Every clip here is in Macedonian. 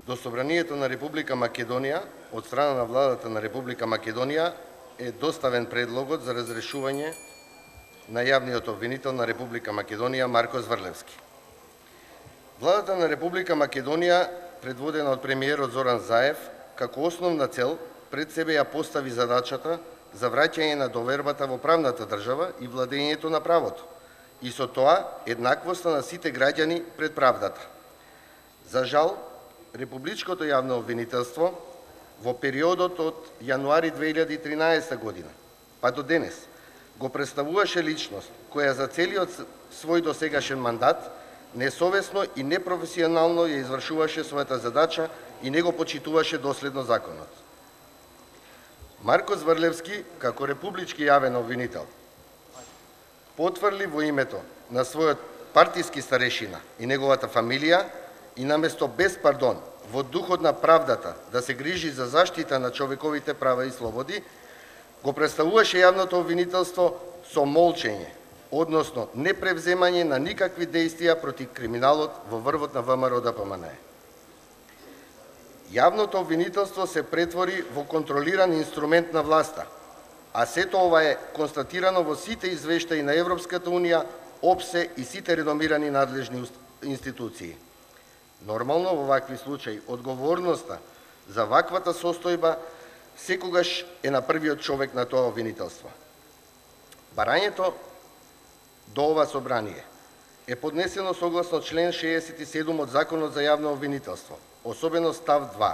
До Собранието на Република Македонија, од страна на владата на Република Македонија, е доставен предлогот за разрешување на јавниот обвинител на Република Македонија Марко Зврлевски. Владата на Република Македонија, предводена од премиерот Зоран Заев, како основна цел пред себе ја постави задачата за враќање на довербата во правната држава и владењето на правото, и со тоа еднаквоста на сите граѓани пред правдата. За жал, Републичкото јавно обвинителство во периодот од јануари 2013 година па до денес го представуваше личност која за целиот свој досегашен мандат несовесно и непрофесионално ја извршуваше својата задача и не го почитуваше доследно законот. Марко Зврлевски, како републички јавен обвинител, потврли во името на својот партиски старешина и неговата фамилија и наместо без пардон, во духот на правдата, да се грижи за заштита на човековите права и слободи, го представуваше јавното обвинителство со молчење, односно непревземање на никакви действија против криминалот во врвот на ВМРО-ДПМНЕ. Јавното обвинителство се претвори во контролиран инструмент на власта, а сето ова е констатирано во сите извештаи на Европската Унија, ОПСЕ и сите реномирани надлежни институции. Нормално, во вакви случаи, одговорноста за ваквата состојба секогаш е на првиот човек на тоа обвинителство. Барањето до ова собрание е поднесено согласно член 67 од Законот за јавно обвинителство, особено став 2,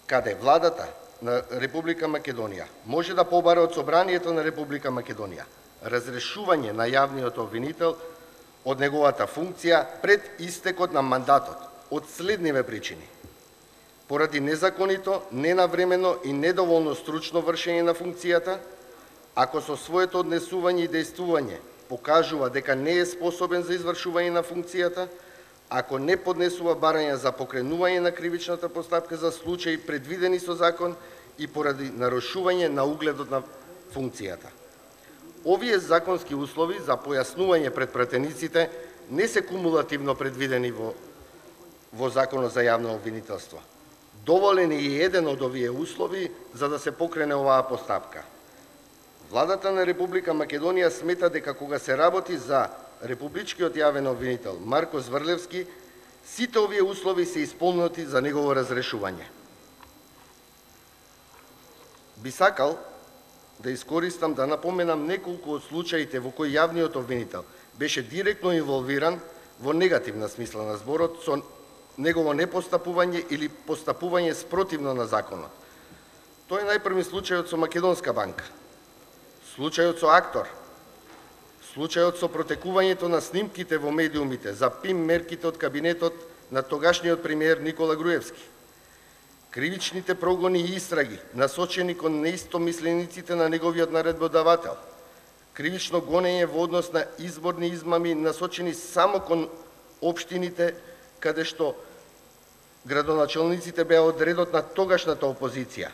каде владата на Република Македонија може да побара од Собранието на Република Македонија разрешување на јавниот обвинител од неговата функција пред истекот на мандатот од следниве причини: поради незаконито, ненавремено и недоволно стручно вршење на функцијата, ако со своето однесување и дејствување покажува дека не е способен за извршување на функцијата, ако не поднесува барања за покренување на кривичната постапка за случаи предвидени со закон и поради нарушување на угледот на функцијата. Овие законски услови за појаснување пред пратениците не се кумулативно предвидени во Законот за јавно обвинителство. Доволен е и еден од овие услови за да се покрене оваа постапка. Владата на Република Македонија смета дека кога се работи за републичкиот јавен обвинител Марко Зврлевски, сите овие услови се исполнети за негово разрешување. Би сакал да искористам да напоменам неколку од случаите во кои јавниот обвинител беше директно инволвиран во негативна смисла на зборот со негово непостапување или постапување спротивно на законот. Тој е најпрви случајот со Македонска банка, случајот со Актор, случајот со протекувањето на снимките во медиумите за ПИМ мерките од кабинетот на тогашниот премиер Никола Груевски, кривичните прогони и истраги насочени кон неистомислениците на неговиот наредбодавател, кривично гонење во однос на изборни измами насочени само кон општините каде што градоначалниците беа од редот на тогашната опозиција.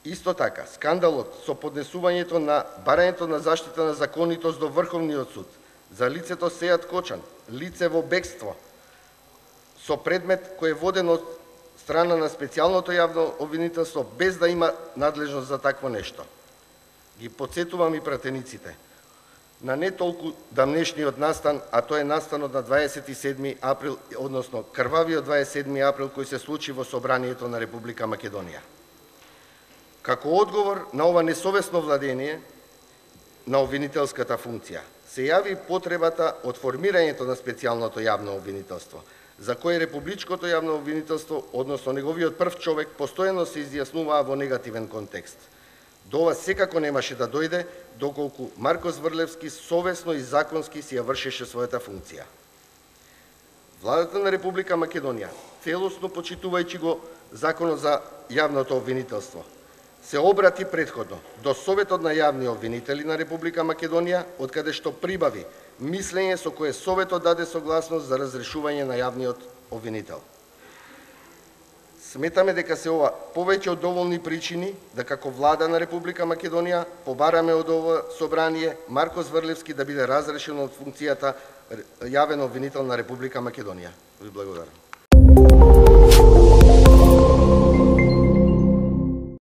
Исто така, скандалот со поднесувањето на барањето на заштита на законитост до Врховниот суд за лицето Сејат Кочан, лице во бегство, со предмет кој е воден од страна на специјалното јавно обвинителство без да има надлежност за такво нешто. Ги потсетувам и пратениците на не толку дамнешниот настан, а тоа е настанот на 27 април, односно крвавиот 27 април кој се случи во Собранието на Република Македонија. Како одговор на ова несовесно владење на обвинителската функција, се јави потребата од формирањето на специјалното јавно обвинителство, за кој Републичкото јавно обвинителство, односно неговиот прв човек, постојано се изјаснуваа во негативен контекст. До ова секако немаше да дојде, доколку Марко Зврлевски совесно и законски си ја вршеше својата функција. Владата на Република Македонија, целосно почитувајќи го Законот за јавното обвинителство, се обрати претходно до Советот на јавни обвинители на Република Македонија, од каде што прибави мислење со кое Советот даде согласност за разрешување на јавниот обвинител. Сметаме дека се ова повеќе од доволни причини да како влада на Република Македонија побараме од ова собрание Марко Зврлевски да биде разрешен од функцијата јавен обвинител на Република Македонија. Ви благодарам.